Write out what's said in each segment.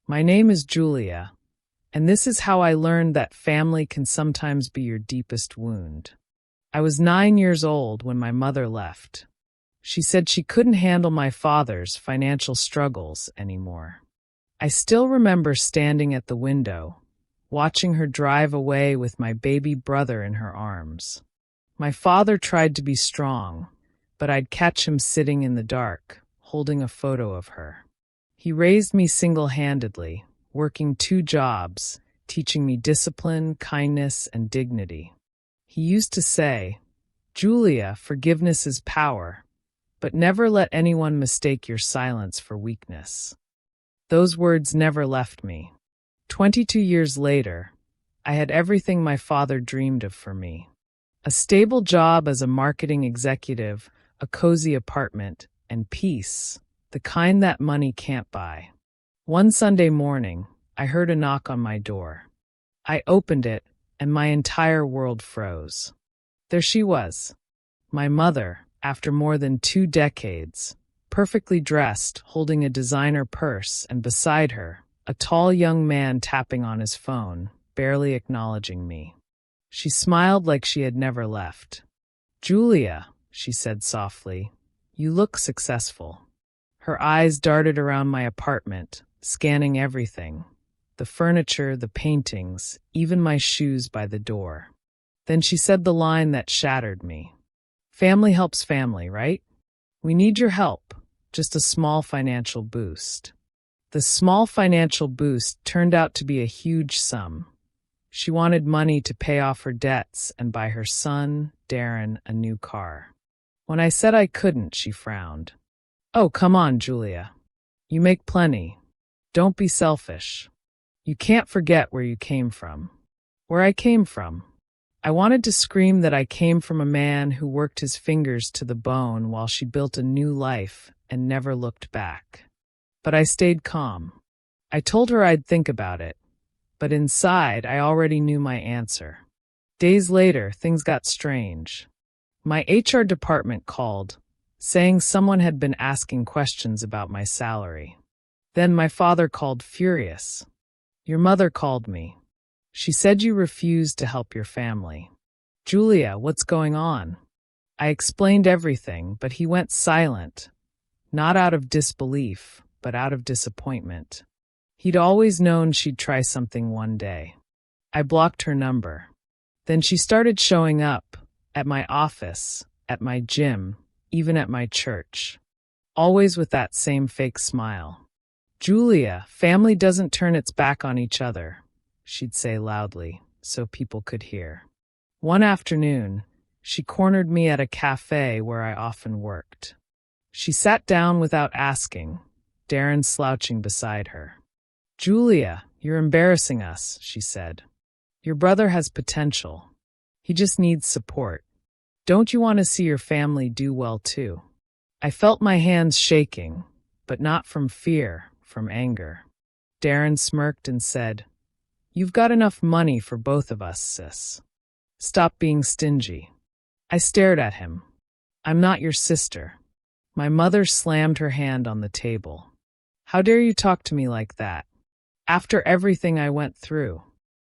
My name is Julia, and this is how I learned that family can sometimes be your deepest wound. I was 9 years old when my mother left. She said she couldn't handle my father's financial struggles anymore. I still remember standing at the window, watching her drive away with my baby brother in her arms. My father tried to be strong, but I'd catch him sitting in the dark, holding a photo of her. He raised me single-handedly, working 2 jobs, teaching me discipline, kindness, and dignity. He used to say, "Julia, forgiveness is power, but never let anyone mistake your silence for weakness." Those words never left me. 22 years later, I had everything my father dreamed of for me. A stable job as a marketing executive, a cozy apartment, and peace, the kind that money can't buy. One Sunday morning, I heard a knock on my door. I opened it, and my entire world froze. There she was, my mother, after more than 2 decades, perfectly dressed, holding a designer purse, and beside her, a tall young man tapping on his phone, barely acknowledging me. She smiled like she had never left. "Julia," she said softly, "you look successful." Her eyes darted around my apartment, scanning everything. The furniture, the paintings, even my shoes by the door. Then she said the line that shattered me. "Family helps family, right? We need your help, just a small financial boost." The small financial boost turned out to be a huge sum. She wanted money to pay off her debts and buy her son, Darren, a new car. When I said I couldn't, she frowned. "Oh, come on, Julia. You make plenty. Don't be selfish. You can't forget where you came from." Where I came from. I wanted to scream that I came from a man who worked his fingers to the bone while she built a new life and never looked back. But I stayed calm. I told her I'd think about it, but inside I already knew my answer. Days later, things got strange. My HR department called, saying someone had been asking questions about my salary. Then my father called furious. "Your mother called me. She said you refused to help your family." "Julia, what's going on?" I explained everything, but he went silent, not out of disbelief, but out of disappointment. He'd always known she'd try something one day. I blocked her number. Then she started showing up, at my office, at my gym, even at my church. Always with that same fake smile. "Julia, family doesn't turn its back on each other," she'd say loudly, so people could hear. One afternoon, she cornered me at a cafe where I often worked. She sat down without asking, Darren slouching beside her. "Julia, you're embarrassing us," she said. "Your brother has potential. He just needs support. Don't you want to see your family do well too?" I felt my hands shaking, but not from fear, from anger. Darren smirked and said, "You've got enough money for both of us, sis. Stop being stingy." I stared at him. "I'm not your sister." My mother slammed her hand on the table. "How dare you talk to me like that? After everything I went through."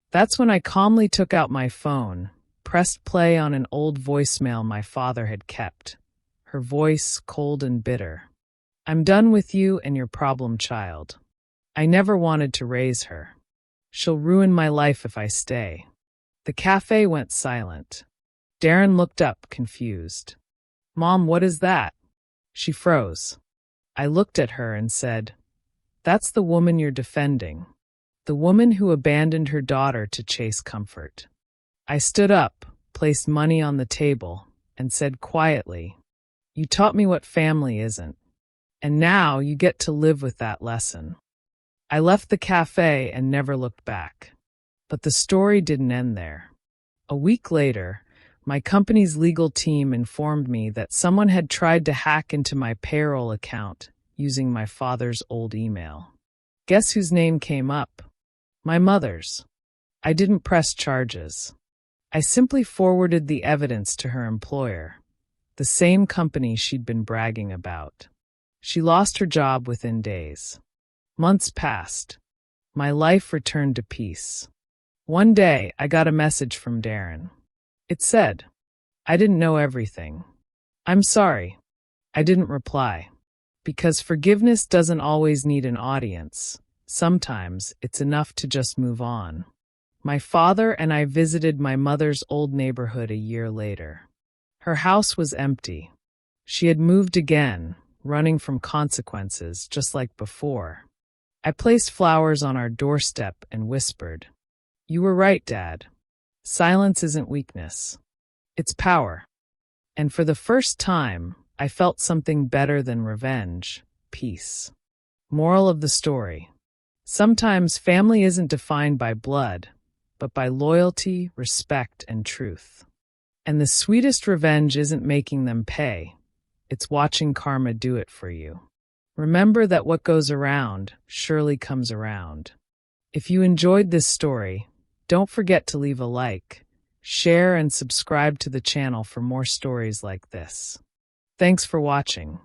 That's when I calmly took out my phone, pressed play on an old voicemail my father had kept. Her voice cold and bitter. "I'm done with you and your problem child. I never wanted to raise her. She'll ruin my life if I stay." The cafe went silent. Darren looked up, confused. "Mom, what is that?" She froze. I looked at her and said, "That's the woman you're defending. The woman who abandoned her daughter to chase comfort." I stood up, placed money on the table, and said quietly, "You taught me what family isn't. And now you get to live with that lesson." I left the cafe and never looked back. But the story didn't end there. A week later, my company's legal team informed me that someone had tried to hack into my payroll account using my father's old email. Guess whose name came up? My mother's. I didn't press charges. I simply forwarded the evidence to her employer, the same company she'd been bragging about. She lost her job within days. Months passed. My life returned to peace. One day, I got a message from Darren. It said, "I didn't know everything. I'm sorry." I didn't reply. Because forgiveness doesn't always need an audience. Sometimes it's enough to just move on. My father and I visited my mother's old neighborhood a year later. Her house was empty. She had moved again, running from consequences just like before. I placed flowers on our doorstep and whispered, "You were right, Dad. Silence isn't weakness. It's power." And for the first time, I felt something better than revenge, peace. Moral of the story. Sometimes family isn't defined by blood, but by loyalty, respect, and truth. And the sweetest revenge isn't making them pay. It's watching karma do it for you. Remember that what goes around surely comes around. If you enjoyed this story, don't forget to leave a like, share, and subscribe to the channel for more stories like this. Thanks for watching.